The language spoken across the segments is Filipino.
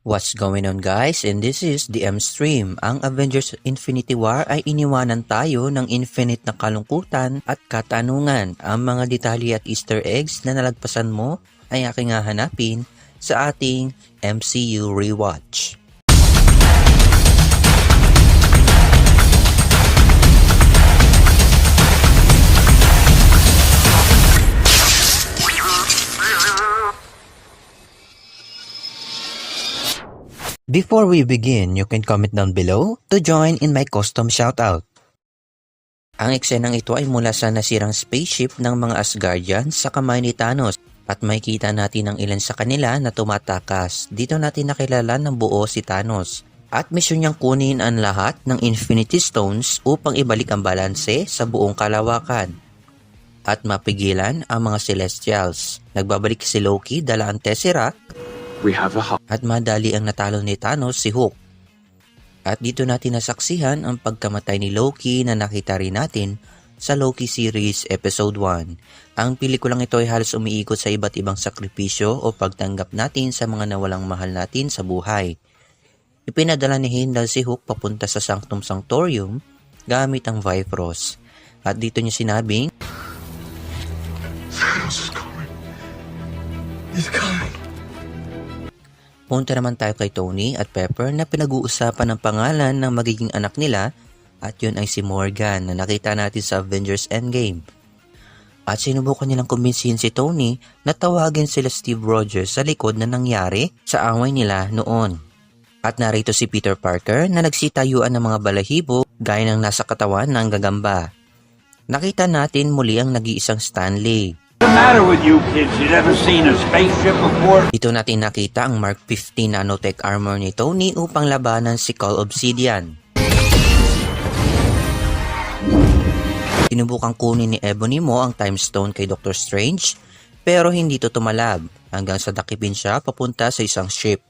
What's going on guys? And this is the M-Stream. Ang Avengers Infinity War ay iniwanan tayo ng infinite na kalungkutan at katanungan. Ang mga detalye at easter eggs na nalagpasan mo ay aking hahanapin sa ating MCU Rewatch. Before we begin, you can comment down below to join in my custom shoutout. Ang eksenang ito ay mula sa nasirang spaceship ng mga Asgardians sa kamay ni Thanos at makikita natin ang ilan sa kanila na tumatakas. Dito natin nakilala ng buo si Thanos at misyon niyang kunin ang lahat ng Infinity Stones upang ibalik ang balanse sa buong kalawakan at mapigilan ang mga Celestials. Nagbabalik si Loki dala ang Tesseract at madali ang natalo ni Thanos si Hulk. At dito natin nasaksihan ang pagkamatay ni Loki na nakita rin natin sa Loki series episode 1. Ang pelikulang ito ay halos umiikot sa iba't ibang sakripisyo o pagtanggap natin sa mga nawalang mahal natin sa buhay. Ipinadala ni Heimdall si Hulk papunta sa Sanctum Sanctorium gamit ang Bifrost. At dito niya sinabing, Thanos is coming. He's coming. Punta naman tayo kay Tony at Pepper na pinag-uusapan ang pangalan ng magiging anak nila at yun ay si Morgan na nakita natin sa Avengers Endgame. At sinubukan nilang kumbinsihin si Tony na tawagin sila Steve Rogers sa likod na nangyari sa away nila noon. At narito si Peter Parker na nagsitayuan ng mga balahibo gaya ng nasa katawan ng gagamba. Nakita natin muli ang nag-iisang Stanley. What's the matter with you kids? You never seen a spaceship before? Dito natin nakita ang Mark 15 nanotech armor ni Tony upang labanan si Cull Obsidian. Sinubukang kunin ni Ebony Maw ang Time Stone kay Doctor Strange pero hindi ito tumalab hanggang sa dakipin siya papunta sa isang ship.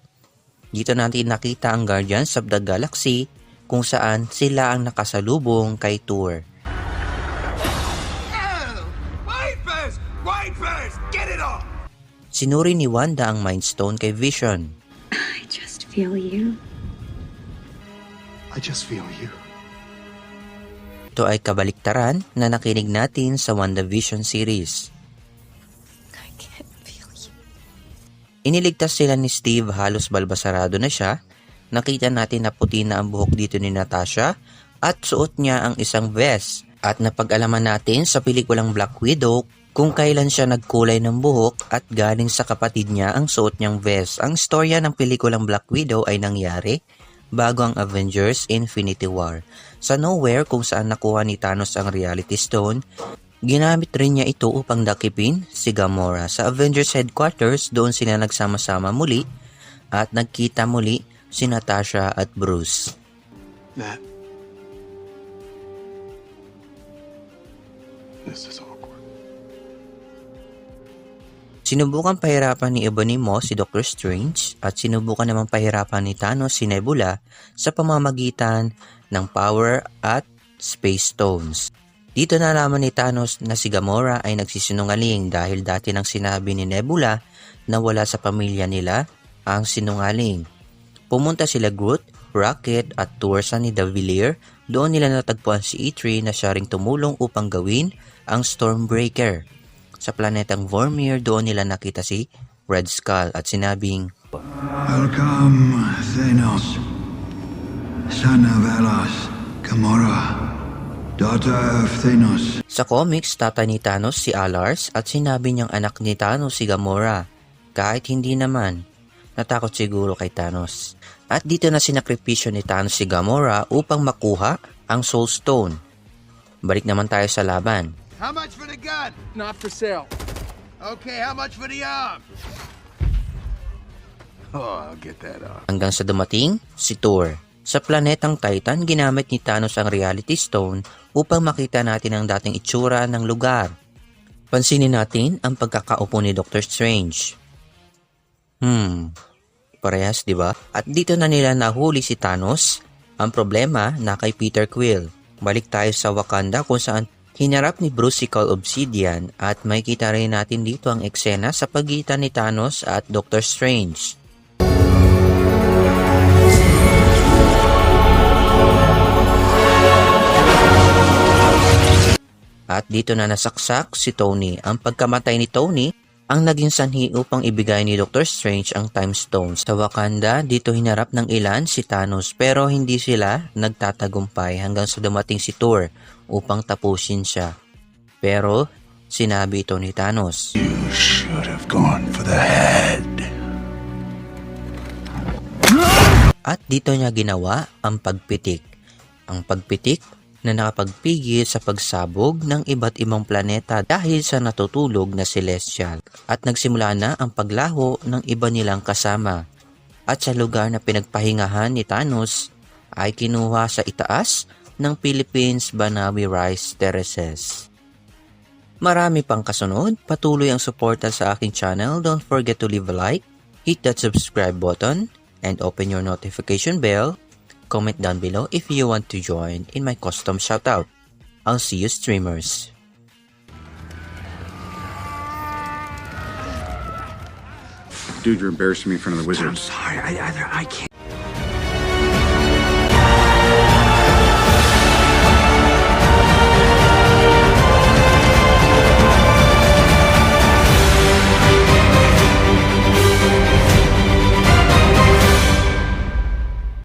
Dito natin nakita ang Guardians of the Galaxy kung saan sila ang nakasalubong kay Thor. Get it off! Sinuri ni Wanda ang Mind Stone kay Vision. I just feel you. I just feel you. Ito ay kabaliktaran na nakinig natin sa WandaVision series. I can't feel you. Iniligtas sila ni Steve halos balbasarado na siya. Nakita natin na puti na ang buhok dito ni Natasha at suot niya ang isang vest. At napag-alaman natin sa pelikulang Black Widow kung kailan siya nagkulay ng buhok at galing sa kapatid niya ang suot niyang vest. Ang storya ng pelikulang Black Widow ay nangyari bago ang Avengers Infinity War. Sa Nowhere kung saan nakuha ni Thanos ang Reality Stone, ginamit rin niya ito upang dakipin si Gamora. Sa Avengers Headquarters, doon sila nagsama-sama muli at nagkita muli si Natasha at Bruce. Matt. This is awkward. Sinubukan pahirapan ni Ebony Maw si Doctor Strange at sinubukan namang pahirapan ni Thanos si Nebula sa pamamagitan ng power at space stones. Dito nalaman ni Thanos na si Gamora ay nagsisinungaling dahil dati nang sinabi ni Nebula na wala sa pamilya nila ang sinungaling. Pumunta sila Groot, Rocket at Thor sa Nidavellir. Doon nila natagpuan si E3 na siya ring tumulong upang gawin ang Stormbreaker. Sa planetang Vormir, doon nila nakita si Red Skull at sinabing, Welcome, Thanos, son of Elos, Gamora, daughter of Thanos. Sa comics, tatay ni Thanos si Alars at sinabi niyang anak ni Thanos si Gamora. Kahit hindi naman, natakot siguro kay Thanos. At dito na sinakripisyo ni Thanos si Gamora upang makuha ang Soul Stone. Balik naman tayo sa laban. How much for the gun? Not for sale. Okay, how much for the arm? Oh, I'll get that off. Hanggang sa dumating si Thor. Sa planetang Titan, ginamit ni Thanos ang Reality Stone upang makita natin ang dating itsura ng lugar. Pansinin natin ang pagkakaupo ni Doctor Strange. Parehas, di ba? At dito na nila nahuli si Thanos. Ang problema na kay Peter Quill. Balik tayo sa Wakanda kung saan hinarap ni Bruce si Cull Obsidian at makikita rin natin dito ang eksena sa pagitan ni Thanos at Doctor Strange. At dito na nasaksak si Tony. Ang pagkamatay ni Tony ang naging sanhi upang ibigay ni Doctor Strange ang Time Stone. Sa Wakanda, dito hinarap ng ilan si Thanos pero hindi sila nagtatagumpay hanggang sa dumating si Thor upang tapusin siya. Pero sinabi ito ni Thanos, You should have gone for the head. at dito niya ginawa ang pagpitik. Ang pagpitik na nakapagpigil sa pagsabog ng iba't ibang planeta dahil sa natutulog na celestial. At nagsimula na ang paglaho ng iba nilang kasama. At sa lugar na pinagpahingahan ni Thanos ay kinuha sa itaas ng Philippines Banawi Rice Terraces. Marami pang kasunod, patuloy ang suporta sa aking channel. Don't forget to leave a like, hit that subscribe button, and open your notification bell. Comment down below if you want to join in my custom shoutout. I'll see you streamers. Dude, you're embarrassing me in front of the wizards. Sorry, I can't.